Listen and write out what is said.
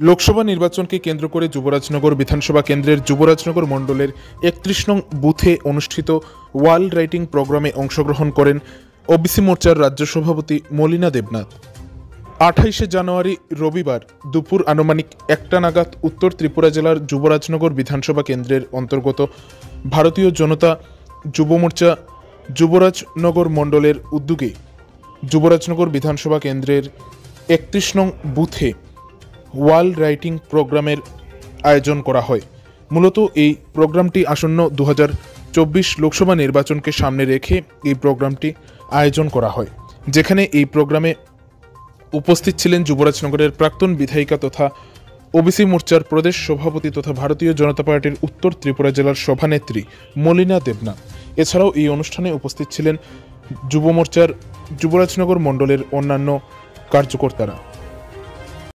লোকসভা নির্বাচনকে কেন্দ্র করে যুবরাজনগর বিধানসভা কেন্দ্রের যুবরাজনগর মণ্ডলের ৩১ নং বুথে অনুষ্ঠিত ওয়াল রাইটিং প্রোগ্রামে অংশগ্রহণ করেন ওবিসি মোর্চার রাজ্য সভাপতি মলিনা দেবনাথ। ২৮শে জানুয়ারি রবিবার দুপুর আনুমানিক ১টা নাগাদ উত্তর ত্রিপুরা জেলার যুবরাজনগর বিধানসভা কেন্দ্রের অন্তর্গত ভারতীয় জনতা যুব মোর্চা যুবরাজনগর মণ্ডলের উদ্যোগে যুবরাজনগর বিধানসভা কেন্দ্রের ৩১ নং বুথে ওয়াল রাইটিং প্রোগ্রামের আয়োজন করা হয়। মূলত এই প্রোগ্রামটি আসন্ন ২০২৪ লোকসভা নির্বাচনকে সামনে রেখে এই প্রোগ্রামটি আয়োজন করা হয়, যেখানে এই প্রোগ্রামে উপস্থিত ছিলেন যুবরাজনগরের প্রাক্তন বিধায়িকা তথা ওবিসি মোর্চার প্রদেশ সভাপতি তথা ভারতীয় জনতা পার্টির উত্তর ত্রিপুরা জেলার সভানেত্রী মলিনা দেবনাথ। এছাড়াও এই অনুষ্ঠানে উপস্থিত ছিলেন যুব মোর্চার যুবরাজনগর মণ্ডলের অন্যান্য কার্যকর্তারা।